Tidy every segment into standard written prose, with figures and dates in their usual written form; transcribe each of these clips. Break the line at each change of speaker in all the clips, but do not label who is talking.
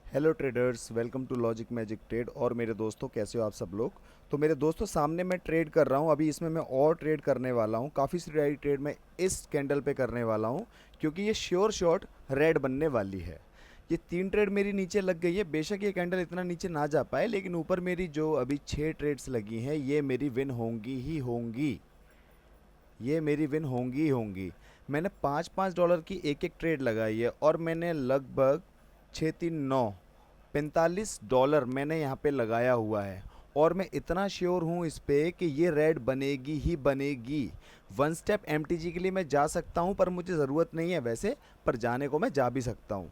Hello traders, welcome to Logic Magic Trade. और मेरे दोस्तों, कैसे हो आप सब लोग। तो मेरे दोस्तों, सामने मैं ट्रेड कर रहा हूँ। अभी इसमें मैं और ट्रेड करने वाला हूँ। काफ़ी सारी ट्रेड मैं इस कैंडल पे करने वाला हूँ, क्योंकि ये श्योर शॉट रेड बनने वाली है। ये 3 ट्रेड मेरी नीचे लग गई है। बेशक ये कैंडल इतना नीचे ना जा पाए, लेकिन ऊपर मेरी जो अभी 6 ट्रेड्स लगी हैं, ये मेरी विन होंगी ही होंगी। ये मेरी विन होंगी ही होंगी। मैंने 5-5 डॉलर की एक एक ट्रेड लगाई है, और मैंने लगभग 6-3-9 $45 मैंने यहाँ पे लगाया हुआ है। और मैं इतना श्योर हूँ इस पे कि ये रेड बनेगी ही बनेगी। वन स्टेप एमटीजी के लिए मैं जा सकता हूँ, पर मुझे ज़रूरत नहीं है वैसे। पर जाने को मैं जा भी सकता हूँ।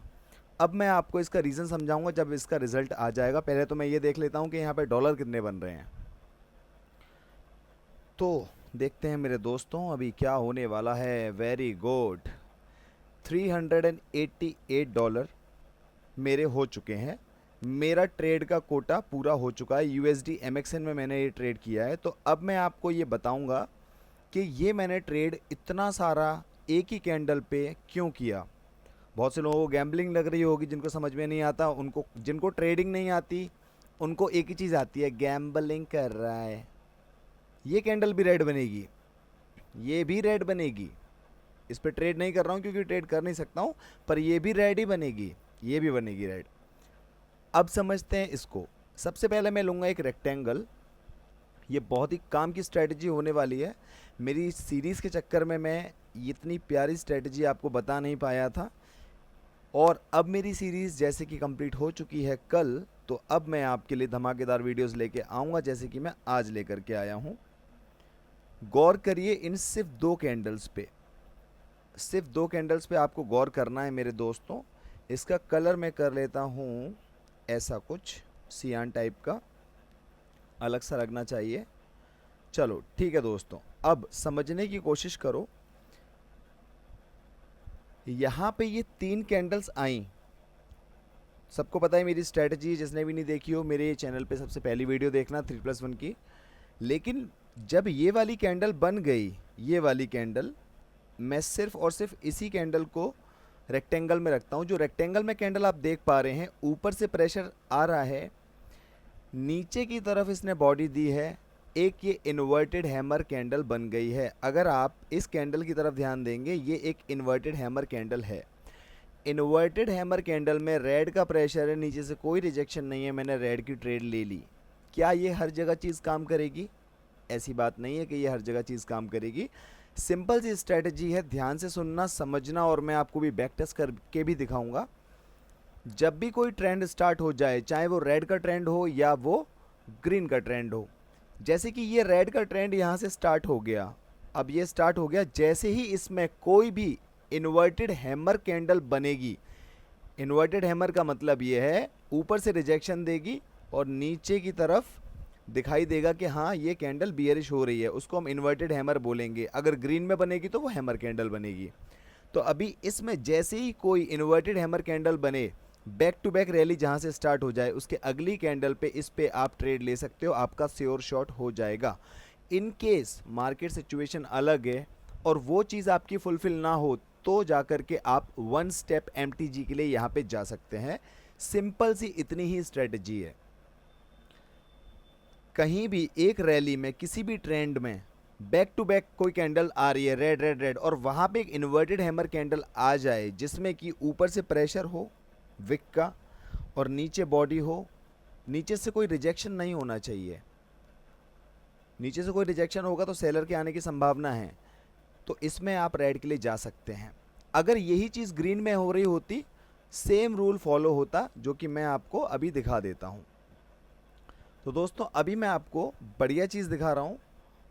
अब मैं आपको इसका रीज़न समझाऊंगा जब इसका रिजल्ट आ जाएगा। पहले तो मैं ये देख लेता हूँ कि यहाँ पे डॉलर कितने बन रहे हैं। तो देखते हैं मेरे दोस्तों, अभी क्या होने वाला है। Very good. $388 मेरे हो चुके हैं। मेरा ट्रेड का कोटा पूरा हो चुका है। यूएसडी एमएक्सएन में मैंने ये ट्रेड किया है। तो अब मैं आपको ये बताऊंगा कि ये मैंने ट्रेड इतना सारा एक ही कैंडल पे क्यों किया। बहुत से लोगों को गैम्बलिंग लग रही होगी, जिनको समझ में नहीं आता, उनको जिनको ट्रेडिंग नहीं आती, उनको एक ही चीज़ आती है, गैम्बलिंग कर रहा है। ये कैंडल भी रेड बनेगी, ये भी रेड बनेगी। इस पे ट्रेड नहीं कर रहा हूँ क्योंकि ट्रेड कर नहीं सकता हूँ, पर ये भी रेड ही बनेगी, ये भी बनेगी रेड। अब समझते हैं इसको। सबसे पहले मैं लूँगा एक रेक्टेंगल। ये बहुत ही काम की स्ट्रेटजी होने वाली है। मेरी सीरीज़ के चक्कर में मैं इतनी प्यारी स्ट्रेटजी आपको बता नहीं पाया था। और अब मेरी सीरीज़ जैसे कि कंप्लीट हो चुकी है कल, तो अब मैं आपके लिए धमाकेदार वीडियोस लेके आऊँगा, जैसे कि मैं आज लेकर के आया हूँ। गौर करिए इन सिर्फ 2 कैंडल्स पे। सिर्फ 2 कैंडल्स पे आपको गौर करना है मेरे दोस्तों। इसका कलर मैं कर लेता हूँ ऐसा कुछ सियान टाइप का, अलग सा लगना चाहिए। चलो ठीक है दोस्तों, अब समझने की कोशिश करो। यहाँ पे ये 3 कैंडल्स आई। सबको पता है मेरी स्ट्रेटजी। जिसने भी नहीं देखी हो, मेरे चैनल पे सबसे पहली वीडियो देखना 3+1 की। लेकिन जब ये वाली कैंडल बन गई, ये वाली कैंडल, मैं सिर्फ और सिर्फ इसी कैंडल को रेक्टेंगल में रखता हूँ। जो रेक्टेंगल में कैंडल आप देख पा रहे हैं, ऊपर से प्रेशर आ रहा है, नीचे की तरफ इसने बॉडी दी है। एक ये इन्वर्टेड हैमर कैंडल बन गई है। अगर आप इस कैंडल की तरफ ध्यान देंगे, ये एक इन्वर्टेड हैमर कैंडल है। इन्वर्टेड हैमर कैंडल में रेड का प्रेशर है, नीचे से कोई रिजेक्शन नहीं है। मैंने रेड की ट्रेड ले ली। क्या ये हर जगह चीज़ काम करेगी? ऐसी बात नहीं है कि ये हर जगह चीज़ काम करेगी। सिंपल सी स्ट्रेटजी है, ध्यान से सुनना समझना, और मैं आपको भी बैक टेस्ट करके भी दिखाऊंगा। जब भी कोई ट्रेंड स्टार्ट हो जाए, चाहे वो रेड का ट्रेंड हो या वो ग्रीन का ट्रेंड हो, जैसे कि ये रेड का ट्रेंड यहाँ से स्टार्ट हो गया, अब ये स्टार्ट हो गया, जैसे ही इसमें कोई भी इन्वर्टेड हैमर कैंडल बनेगी, इन्वर्टेड हैमर का मतलब ये है ऊपर से रिजेक्शन देगी और नीचे की तरफ दिखाई देगा कि हाँ ये कैंडल बियरिश हो रही है, उसको हम इन्वर्टेड हैमर बोलेंगे। अगर ग्रीन में बनेगी तो वो हैमर कैंडल बनेगी। तो अभी इसमें जैसे ही कोई इन्वर्टेड हैमर कैंडल बने, बैक टू बैक रैली जहां से स्टार्ट हो जाए, उसके अगली कैंडल पे इस पे आप ट्रेड ले सकते हो, आपका श्योर शॉट हो जाएगा। इन केस मार्केट सिचुएशन अलग है और वो चीज़ आपकी फुलफिल ना हो, तो जाकर के आप वन स्टेप एमटीजी के लिए यहाँ पे जा सकते हैं। सिंपल सी इतनी ही स्ट्रेटजी है। कहीं भी एक रैली में, किसी भी ट्रेंड में बैक टू बैक कोई कैंडल आ रही है, रेड रेड रेड, और वहाँ पे एक इन्वर्टेड हैमर कैंडल आ जाए जिसमें कि ऊपर से प्रेशर हो विक का और नीचे बॉडी हो, नीचे से कोई रिजेक्शन नहीं होना चाहिए। नीचे से कोई रिजेक्शन होगा तो सेलर के आने की संभावना है। तो इसमें आप रेड के लिए जा सकते हैं। अगर यही चीज़ ग्रीन में हो रही होती, सेम रूल फॉलो होता, जो कि मैं आपको अभी दिखा देता हूँ। तो दोस्तों, अभी मैं आपको बढ़िया चीज़ दिखा रहा हूँ,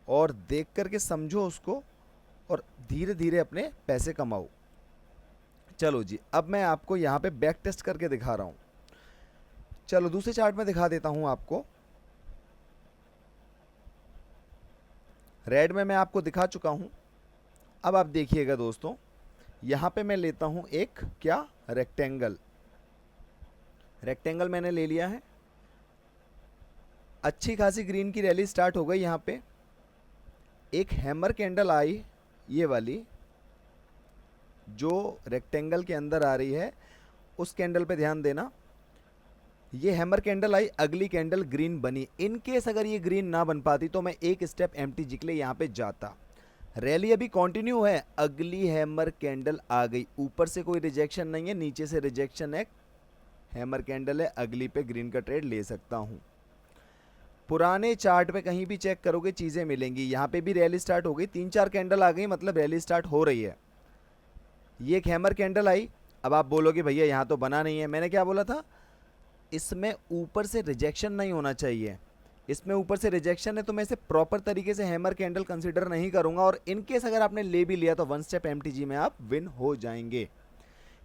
और देख करके समझो उसको और धीरे धीरे अपने पैसे कमाओ। चलो जी, अब मैं आपको यहाँ पे बैक टेस्ट करके दिखा रहा हूँ। चलो दूसरे चार्ट में दिखा देता हूँ आपको। रेड में मैं आपको दिखा चुका हूँ। अब आप देखिएगा दोस्तों, यहाँ पे मैं लेता हूँ एक क्या, रेक्टेंगल। रेक्टेंगल मैंने ले लिया है। अच्छी खासी ग्रीन की रैली स्टार्ट हो गई। यहाँ पे एक हैमर कैंडल आई, ये वाली जो रेक्टेंगल के अंदर आ रही है, उस कैंडल पे ध्यान देना। ये हैमर कैंडल आई, अगली कैंडल ग्रीन बनी। इन केस अगर ये ग्रीन ना बन पाती तो मैं एक स्टेप एमटीजी के लिए यहाँ पे जाता। रैली अभी कंटिन्यू है, अगली हैमर कैंडल आ गई, ऊपर से कोई रिजेक्शन नहीं है, नीचे से रिजेक्शन है, हैमर कैंडल है, अगली पे ग्रीन का ट्रेड ले सकता हूँ। पुराने चार्ट पे कहीं भी चेक करोगे चीज़ें मिलेंगी। यहाँ पे भी रैली स्टार्ट हो गई, 3-4 कैंडल आ गई, मतलब रैली स्टार्ट हो रही है। ये एक हैमर कैंडल आई। अब आप बोलोगे भैया यहाँ तो बना नहीं है, मैंने क्या बोला था, इसमें ऊपर से रिजेक्शन नहीं होना चाहिए। इसमें ऊपर से रिजेक्शन है तो मैं इसे प्रॉपर तरीके से हैमर कैंडल कंसीडर नहीं करूंगा, और इनकेस अगर आपने ले भी लिया तो वन स्टेप एमटीजी में आप विन हो जाएंगे।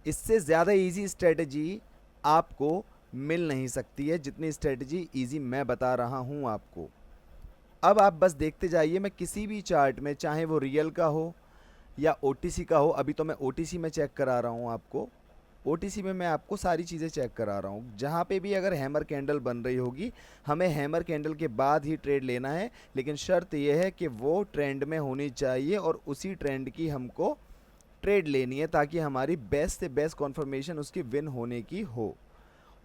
इससे ज़्यादा इजी स्ट्रेटजी आपको मिल नहीं सकती है जितनी स्ट्रेटजी इजी मैं बता रहा हूं आपको। अब आप बस देखते जाइए, मैं किसी भी चार्ट में, चाहे वो रियल का हो या ओटीसी का हो, अभी तो मैं ओटीसी में चेक करा रहा हूं आपको, ओटीसी में मैं आपको सारी चीज़ें चेक करा रहा हूँ। जहाँ पे भी अगर हैमर कैंडल बन रही होगी, हमें हैमर कैंडल के बाद ही ट्रेड लेना है, लेकिन शर्त यह है कि वो ट्रेंड में होनी चाहिए और उसी ट्रेंड की हमको ट्रेड लेनी है, ताकि हमारी बेस्ट से बेस्ट कॉन्फर्मेशन उसकी विन होने की हो।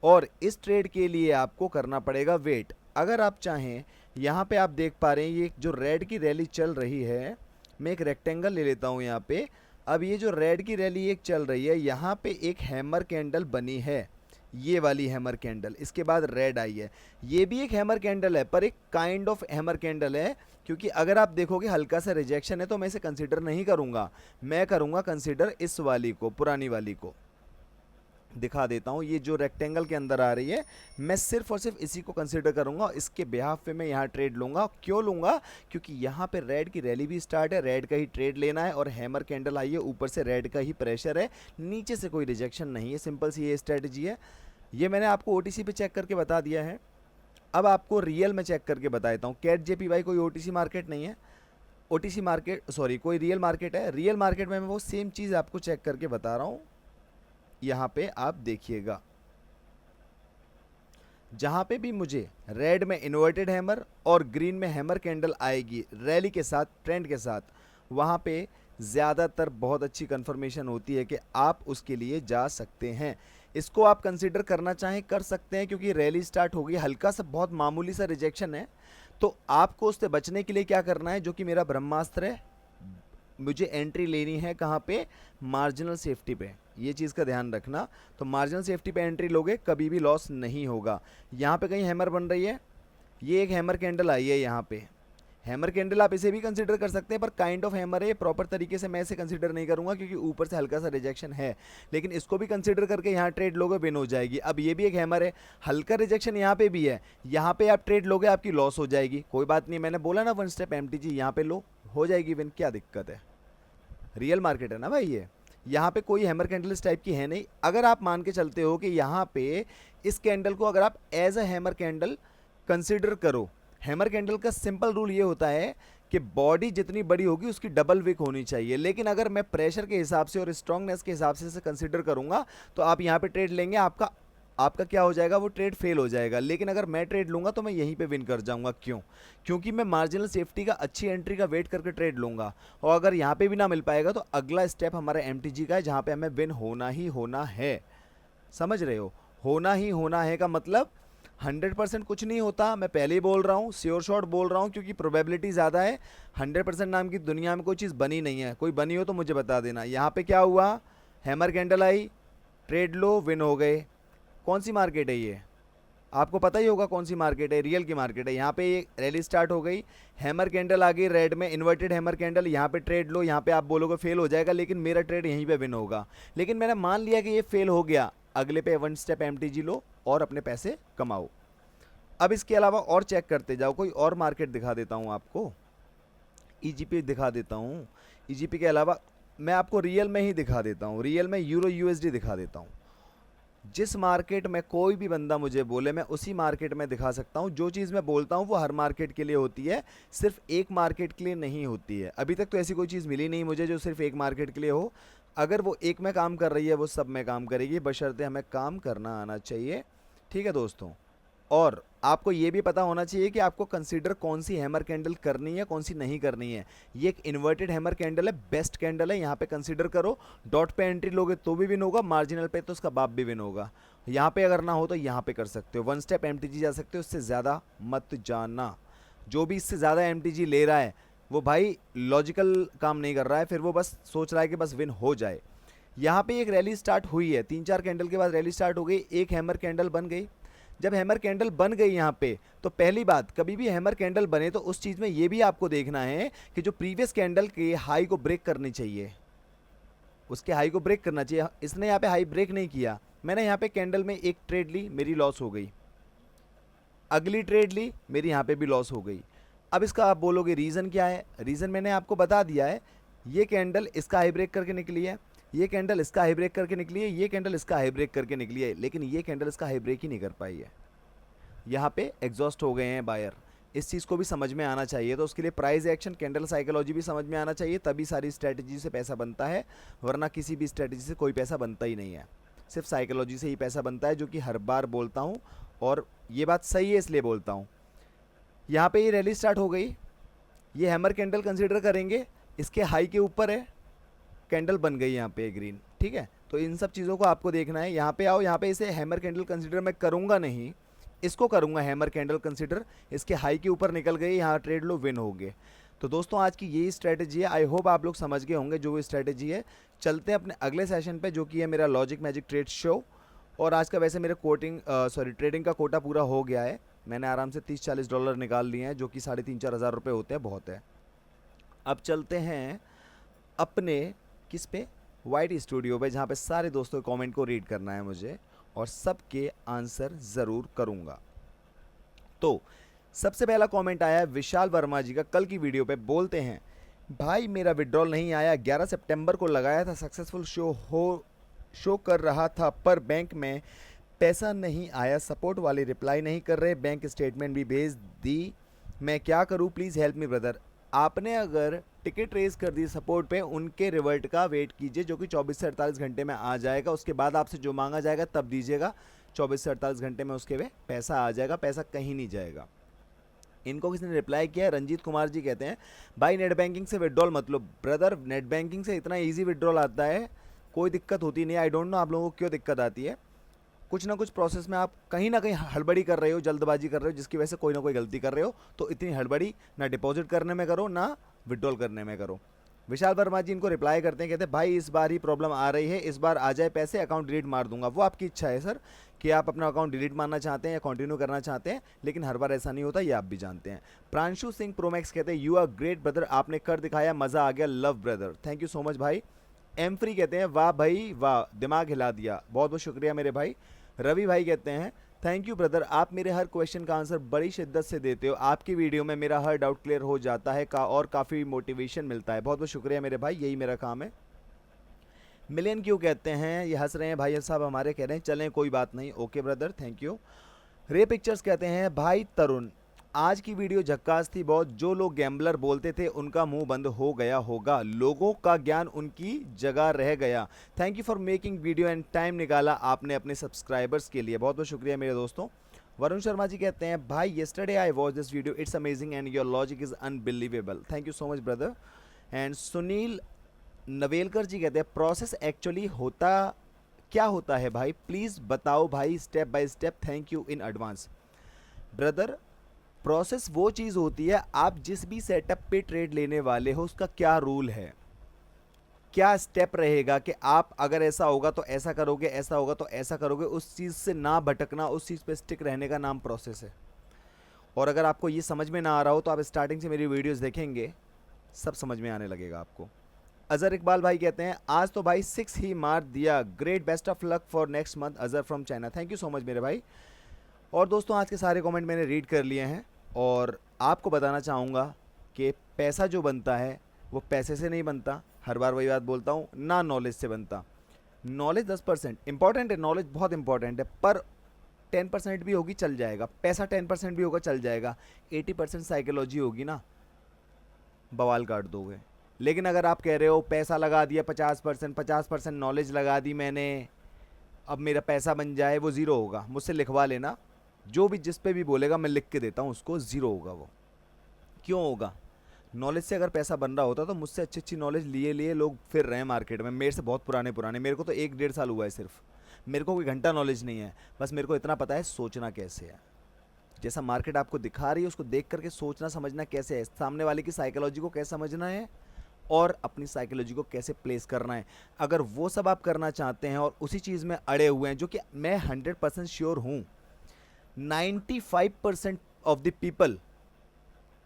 और इस ट्रेड के लिए आपको करना पड़ेगा वेट। अगर आप चाहें, यहाँ पे आप देख पा रहे हैं ये जो रेड की रैली चल रही है, मैं एक रेक्टेंगल ले लेता हूँ यहाँ पे। अब ये जो रेड की रैली एक चल रही है, यहाँ पे एक हैमर कैंडल बनी है, ये वाली हैमर कैंडल, इसके बाद रेड आई है। ये भी एक हैमर कैंडल है, पर एक काइंड ऑफ हैमर कैंडल है, क्योंकि अगर आप देखोगे हल्का सा रिजेक्शन है तो मैं इसे कंसीडर नहीं करूँगा, मैं करूँगा कंसीडर इस वाली को, पुरानी वाली को। दिखा देता हूँ, ये जो रेक्टेंगल के अंदर आ रही है, मैं सिर्फ और सिर्फ इसी को कंसीडर करूंगा, इसके बिहाफ पे मैं यहाँ ट्रेड लूंगा। क्यों लूंगा? क्योंकि यहाँ पे रेड की रैली भी स्टार्ट है, रेड का ही ट्रेड लेना है, और हैमर कैंडल आई है, ऊपर से रेड का ही प्रेशर है, नीचे से कोई रिजेक्शन नहीं है। सिंपल सी ये स्ट्रेटजी है। ये मैंने आपको ओटीसी पे चेक करके बता दिया है। अब आपको रियल में चेक करके बता देता हूँ। कैट जेपीवाई कोई ओटीसी मार्केट नहीं है, ओटीसी मार्केट सॉरी कोई रियल मार्केट है। रियल मार्केट में मैं वो सेम चीज़ आपको चेक करके बता रहा हूँ। यहाँ पे आप देखिएगा, जहाँ पे भी मुझे रेड में इन्वर्टेड हैमर और ग्रीन में हैमर कैंडल आएगी रैली के साथ, ट्रेंड के साथ, वहाँ पे ज़्यादातर बहुत अच्छी कंफर्मेशन होती है कि आप उसके लिए जा सकते हैं। इसको आप कंसीडर करना चाहें कर सकते हैं, क्योंकि रैली स्टार्ट हो गई, हल्का सा बहुत मामूली सा रिजेक्शन है, तो आपको उससे बचने के लिए क्या करना है, जो कि मेरा ब्रह्मास्त्र है, मुझे एंट्री लेनी है कहाँ पे, मार्जिनल सेफ्टी पे। ये चीज़ का ध्यान रखना। तो मार्जिनल सेफ्टी पे एंट्री लोगे, कभी भी लॉस नहीं होगा। यहाँ पे कहीं हैमर बन रही है, ये एक हैमर कैंडल आई है यहाँ पे, हैमर कैंडल आप इसे भी कंसीडर कर सकते हैं, पर काइंड ऑफ हैमर है, प्रॉपर तरीके से मैं इसे कंसीडर नहीं करूंगा, क्योंकि ऊपर से हल्का सा रिजेक्शन है, लेकिन इसको भी कंसीडर करके यहाँ ट्रेड लोगे, विन हो जाएगी। अब ये भी एक हैमर है, हल्का रिजेक्शन यहाँ पे भी है, यहाँ पे आप ट्रेड लोगे, आपकी लॉस हो जाएगी, कोई बात नहीं, मैंने बोला ना वन स्टेप एमटीजी, यहाँ पे लो, हो जाएगी विन, क्या दिक्कत है। रियल मार्केट है ना भाई ये, यहाँ पे कोई हैमर कैंडल इस टाइप की है नहीं। अगर आप मान के चलते हो कि यहाँ पे इस कैंडल को अगर आप as a hammer candle consider करो, हैमर कैंडल का सिंपल रूल ये होता है कि बॉडी जितनी बड़ी होगी उसकी डबल विक होनी चाहिए, लेकिन अगर मैं प्रेशर के हिसाब से और स्ट्रांगनेस के हिसाब से इसे कंसीडर करूंगा तो आप यहाँ पे ट्रेड लेंगे, आपका क्या हो जाएगा, वो ट्रेड फेल हो जाएगा। लेकिन अगर मैं ट्रेड लूंगा तो मैं यहीं पे विन कर जाऊंगा। क्यों? क्योंकि मैं मार्जिनल सेफ्टी का, अच्छी एंट्री का वेट करके ट्रेड लूंगा, और अगर यहाँ पे भी ना मिल पाएगा तो अगला स्टेप हमारा एमटीजी का है, जहाँ पे हमें विन होना ही होना है। समझ रहे हो? होना ही होना है का मतलब 100% कुछ नहीं होता, मैं पहले ही बोल रहा हूँ, श्योर शॉट बोल रहा हूँ, क्योंकि प्रोबेबिलिटी ज़्यादा है। 100% नाम की दुनिया में कोई चीज़ बनी नहीं है, कोई बनी हो तो मुझे बता देना। यहाँ पे क्या हुआ, हैमर कैंडल आई, ट्रेड लो, विन हो गए। कौन सी मार्केट है ये? आपको पता ही होगा कौन सी मार्केट है, रियल की मार्केट है। यहाँ पे ये रैली स्टार्ट हो गई, हैमर कैंडल आ गई रेड में, इन्वर्टेड हैमर कैंडल, यहाँ पे ट्रेड लो, यहाँ पे आप बोलोगे फेल हो जाएगा, लेकिन मेरा ट्रेड यहीं पे विन होगा। लेकिन मैंने मान लिया कि ये फेल हो गया, अगले पे वन स्टेप एमटीजी लो और अपने पैसे कमाओ। अब इसके अलावा और चेक करते जाओ, कोई और मार्केट दिखा देता हूँ आपको, ईजीपी दिखा देता हूँ। ईजीपी के अलावा मैं आपको रियल में ही दिखा देता हूँ, रियल में यूरो यूएसडी दिखा देता हूँ। जिस मार्केट में कोई भी बंदा मुझे बोले, मैं उसी मार्केट में दिखा सकता हूँ। जो चीज़ मैं बोलता हूँ वो हर मार्केट के लिए होती है, सिर्फ एक मार्केट के लिए नहीं होती है। अभी तक तो ऐसी कोई चीज़ मिली नहीं मुझे जो सिर्फ एक मार्केट के लिए हो। अगर वो एक में काम कर रही है, वो सब में काम करेगी, बशर्ते हमें काम करना आना चाहिए। ठीक है दोस्तों, और आपको ये भी पता होना चाहिए कि आपको कंसीडर कौन सी हैमर कैंडल करनी है, कौन सी नहीं करनी है। ये एक इन्वर्टेड हैमर कैंडल है, बेस्ट कैंडल है, यहाँ पे कंसीडर करो। डॉट पे एंट्री लोगे तो भी विन होगा, मार्जिनल पे तो उसका बाप भी विन होगा। यहाँ पे अगर ना हो तो यहाँ पे कर सकते हो, वन स्टेप एमटीजी जा सकते हो, उससे ज़्यादा मत जाना। जो भी इससे ज़्यादा एमटीजी ले रहा है वो भाई लॉजिकल काम नहीं कर रहा है, फिर वो बस सोच रहा है कि बस विन हो जाए। यहाँ पे एक रैली स्टार्ट हुई है, 3-4 कैंडल के बाद रैली स्टार्ट हो गई, एक हैमर कैंडल बन गई। जब हैमर कैंडल बन गई यहाँ पे, तो पहली बात, कभी भी हैमर कैंडल बने तो उस चीज़ में ये भी आपको देखना है कि जो प्रीवियस कैंडल के हाई को ब्रेक करनी चाहिए, उसके हाई को ब्रेक करना चाहिए। इसने यहाँ पे हाई ब्रेक नहीं किया, मैंने यहाँ पे कैंडल में एक ट्रेड ली, मेरी लॉस हो गई। अगली ट्रेड ली, मेरी यहाँ पे भी लॉस हो गई। अब इसका आप बोलोगे रीज़न क्या है? रीज़न मैंने आपको बता दिया है। ये कैंडल इसका हाई ब्रेक करके निकली है, ये कैंडल इसका हाई ब्रेक करके निकली है, ये कैंडल इसका हाई ब्रेक करके निकली है, लेकिन ये कैंडल इसका हाई ब्रेक ही नहीं कर पाई है। यहाँ पे एग्जॉस्ट हो गए हैं बायर। इस चीज़ को भी समझ में आना चाहिए, तो उसके लिए प्राइस एक्शन, कैंडल साइकोलॉजी भी समझ में आना चाहिए, तभी सारी स्ट्रैटेजी से पैसा बनता है, वरना किसी भी स्ट्रैटेजी से कोई पैसा बनता ही नहीं है। सिर्फ साइकोलॉजी से ही पैसा बनता है, जो कि हर बार बोलता हूँ, और ये बात सही है इसलिए बोलता हूँ। यहाँ पे ये रैली स्टार्ट हो गई, ये हैमर कैंडल कंसीडर करेंगे, इसके हाई के ऊपर है, कैंडल बन गई यहाँ पे ग्रीन, ठीक है। तो इन सब चीज़ों को आपको देखना है। यहाँ पे आओ, यहाँ पे इसे हैमर कैंडल कंसीडर मैं करूँगा नहीं, इसको करूँगा हैमर कैंडल कंसीडर। इसके हाई के ऊपर निकल गई, यहाँ ट्रेड लो, विन हो गए। तो दोस्तों आज की यही स्ट्रैटेजी है, आई होप आप लोग समझ गए होंगे जो वो स्ट्रैटेजी है। चलते हैं अपने अगले सेशन पे, जो कि है मेरा लॉजिक मैजिक ट्रेड शो। और आज का वैसे मेरे ट्रेडिंग का कोटा पूरा हो गया है, मैंने आराम से $30-40 निकाल लिए हैं, जो कि 3,500-4 हज़ार रुपये होते हैं, बहुत है। अब चलते हैं अपने किस पे, वाइट स्टूडियो पे, जहाँ पे सारे दोस्तों के कमेंट को रीड करना है मुझे, और सबके आंसर ज़रूर करूँगा। तो सबसे पहला कमेंट आया है विशाल वर्मा जी का, कल की वीडियो पे बोलते हैं, भाई मेरा विड्रॉल नहीं आया, 11 सितंबर को लगाया था, सक्सेसफुल शो कर रहा था, पर बैंक में पैसा नहीं आया, सपोर्ट वाले रिप्लाई नहीं कर रहे, बैंक स्टेटमेंट भी भेज दी, मैं क्या करूं, प्लीज़ हेल्प मी ब्रदर। आपने अगर टिकट रेज कर दी सपोर्ट पे, उनके रिवर्ट का वेट कीजिए, जो कि 24 से 48 घंटे में आ जाएगा। उसके बाद आपसे जो मांगा जाएगा तब दीजिएगा, 24 से 48 घंटे में उसके वे पैसा आ जाएगा, पैसा कहीं नहीं जाएगा। इनको किसी ने रिप्लाई किया है, रंजीत कुमार जी कहते हैं, भाई नेट बैंकिंग से विड्रॉल मत लो। ब्रदर नेट बैंकिंग से इतना ईजी विड्रॉल आता है, कोई दिक्कत होती नहीं। आई डोंट नो आप लोगों को क्यों दिक्कत आती है, कुछ ना कुछ प्रोसेस में आप कहीं ना कहीं हड़बड़ी कर रहे हो, जल्दबाजी कर रहे हो, जिसकी वजह से कोई ना कोई गलती कर रहे हो। तो इतनी हड़बड़ी ना डिपॉजिट करने में करो, ना विड्रॉल करने में करो। विशाल वर्मा जी इनको रिप्लाई करते हैं, कहते हैं भाई इस बार ही प्रॉब्लम आ रही है, इस बार आ जाए पैसे, अकाउंट डिलीट मार दूंगा। वो आपकी इच्छा है सर, कि आप अपना अकाउंट डिलीट मारना चाहते हैं या कंटिन्यू करना चाहते हैं, लेकिन हर बार ऐसा नहीं होता, ये आप भी जानते हैं। प्रांशु सिंह प्रोमैक्स कहते हैं, यू आर ग्रेट ब्रदर, आपने कर दिखाया, मज़ा आ गया, love brother, thank you so much भाई। एम फ्री कहते हैं, वाह भाई वाह, दिमाग हिला दिया, बहुत बहुत शुक्रिया मेरे भाई। रवि भाई कहते हैं, थैंक यू ब्रदर, आप मेरे हर क्वेश्चन का आंसर बड़ी शिद्दत से देते हो, आपकी वीडियो में मेरा हर डाउट क्लियर हो जाता है और काफ़ी मोटिवेशन मिलता है। बहुत बहुत शुक्रिया मेरे भाई, यही मेरा काम है। मिलियन क्यों कहते हैं, ये हंस रहे हैं भाई साहब हमारे, कह रहे हैं चलें कोई बात नहीं, ओके ब्रदर, थैंक यू। रे पिक्चर्स कहते हैं, भाई तरुण आज की वीडियो झक्कास थी बहुत, जो लोग गैम्बलर बोलते थे उनका मुंह बंद हो गया होगा, लोगों का ज्ञान उनकी जगह रह गया। Thank you for making video and time निकाला आपने अपने सब्सक्राइबर्स के लिए, बहुत बहुत शुक्रिया मेरे दोस्तों। वरुण शर्मा जी कहते हैं, भाई yesterday I watch this video, it's amazing and your logic is unbelievable, thank you so much brother. And Sunil Navelkar ji कहते हैं, प्रोसेस एक्चुअली होता क्या होता है भाई, प्लीज़ बताओ भाई step by step, thank you in advance. Brother process वो चीज़ होती है, आप जिस भी सेटअप पे ट्रेड लेने वाले हो उसका क्या रूल है, क्या स्टेप रहेगा, कि आप अगर ऐसा होगा तो ऐसा करोगे, ऐसा होगा तो ऐसा करोगे, उस चीज़ से ना भटकना, उस चीज़ पे स्टिक रहने का नाम प्रोसेस है। और अगर आपको ये समझ में ना आ रहा हो तो आप स्टार्टिंग से मेरी वीडियोस देखेंगे, सब समझ में आने लगेगा आपको। अजहर इकबाल भाई कहते हैं, आज तो भाई 6 ही मार दिया, great, best of luck for next month, Azhar from China, thank you so much मेरे भाई। और दोस्तों आज के सारे कमेंट मैंने रीड कर लिए हैं, और आपको बताना चाहूँगा कि पैसा जो बनता है वो पैसे से नहीं बनता, हर बार वही बात बोलता हूँ, ना नॉलेज से बनता। नॉलेज 10% इंपॉर्टेंट है, नॉलेज बहुत इंपॉर्टेंट है, पर 10% भी होगी चल जाएगा, पैसा 10% भी होगा चल जाएगा, 80% साइकोलॉजी होगी ना, बवाल काट दोगे। लेकिन अगर आप कह रहे हो पैसा लगा दिया 50% नॉलेज लगा दी मैंने, अब मेरा पैसा बन जाए, वो ज़ीरो होगा, मुझसे लिखवा लेना, जो भी जिस पे भी बोलेगा मैं लिख के देता हूँ उसको, ज़ीरो होगा वो। क्यों होगा? नॉलेज से अगर पैसा बन रहा होता तो मुझसे अच्छी अच्छी नॉलेज लिए लिए लोग फिर रहे हैं मार्केट में, मेरे से बहुत पुराने पुराने। मेरे को तो 1 डेढ़ साल हुआ है सिर्फ, मेरे को कोई घंटा नॉलेज नहीं है, बस मेरे को इतना पता है सोचना कैसे है। जैसा मार्केट आपको दिखा रही है उसको देख करके सोचना समझना कैसे है, सामने वाले की साइकोलॉजी को कैसे समझना है और अपनी साइकोलॉजी को कैसे प्लेस करना है। अगर वो सब आप करना चाहते हैं और उसी चीज़ में अड़े हुए हैं, जो कि मैं 100% श्योर हूँ, 95% of the people,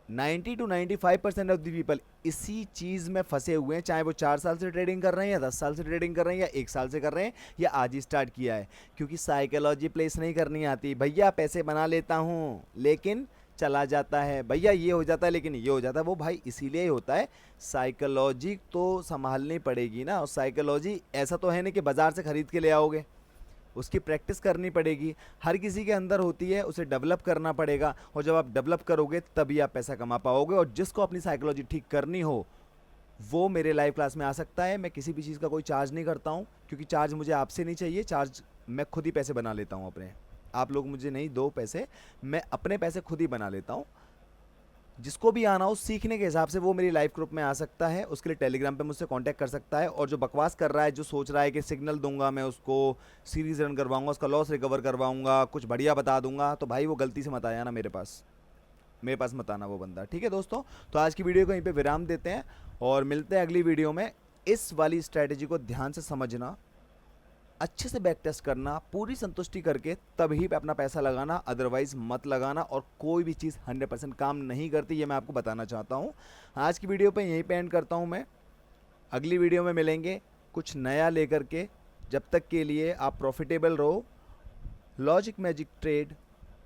90 to 95% of the people इसी चीज़ में फंसे हुए हैं, चाहे वो 4 साल से ट्रेडिंग कर रहे हैं या 10 साल से ट्रेडिंग कर रहे हैं या 1 साल से कर रहे हैं या आज ही स्टार्ट किया है। क्योंकि साइकोलॉजी प्लेस नहीं करनी आती। भैया पैसे बना लेता हूँ लेकिन चला जाता है, भैया ये हो जाता है लेकिन ये हो जाता है, वो भाई इसीलिए ही होता है। साइकोलॉजी तो संभालनी पड़ेगी ना। और साइकोलॉजी ऐसा तो है नहीं कि बाज़ार से ख़रीद के ले आओगे, उसकी प्रैक्टिस करनी पड़ेगी। हर किसी के अंदर होती है, उसे डेवलप करना पड़ेगा। और जब आप डेवलप करोगे तभी आप पैसा कमा पाओगे। और जिसको अपनी साइकोलॉजी ठीक करनी हो वो मेरे लाइव क्लास में आ सकता है। मैं किसी भी चीज़ का कोई चार्ज नहीं करता हूँ, क्योंकि चार्ज मुझे आपसे नहीं चाहिए, चार्ज मैं खुद ही पैसे बना लेता हूँ अपने। आप लोग मुझे नहीं दो पैसे, मैं अपने पैसे खुद ही बना लेता हूँ। जिसको भी आना हो सीखने के हिसाब से वो मेरी लाइव ग्रुप में आ सकता है। उसके लिए टेलीग्राम पे मुझसे कांटेक्ट कर सकता है। और जो बकवास कर रहा है, जो सोच रहा है कि सिग्नल दूंगा मैं उसको, सीरीज रन करवाऊंगा, उसका लॉस रिकवर करवाऊंगा, कुछ बढ़िया बता दूंगा, तो भाई वो गलती से मत आया ना मेरे पास मत आना वो बंदा। ठीक है दोस्तों, तो आज की वीडियो को यहीं पे विराम देते हैं और मिलते हैं अगली वीडियो में। इस वाली स्ट्रैटेजी को ध्यान से समझना, अच्छे से बैक टेस्ट करना, पूरी संतुष्टि करके तभी पे अपना पैसा लगाना, अदरवाइज मत लगाना। और कोई भी चीज़ 100% काम नहीं करती, ये मैं आपको बताना चाहता हूँ। आज की वीडियो पे यहीं पे एंड करता हूँ मैं। अगली वीडियो में मिलेंगे कुछ नया लेकर के। जब तक के लिए आप प्रॉफिटेबल रहो। Logic Magic trade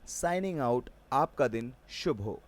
signing out. आपका दिन शुभ हो।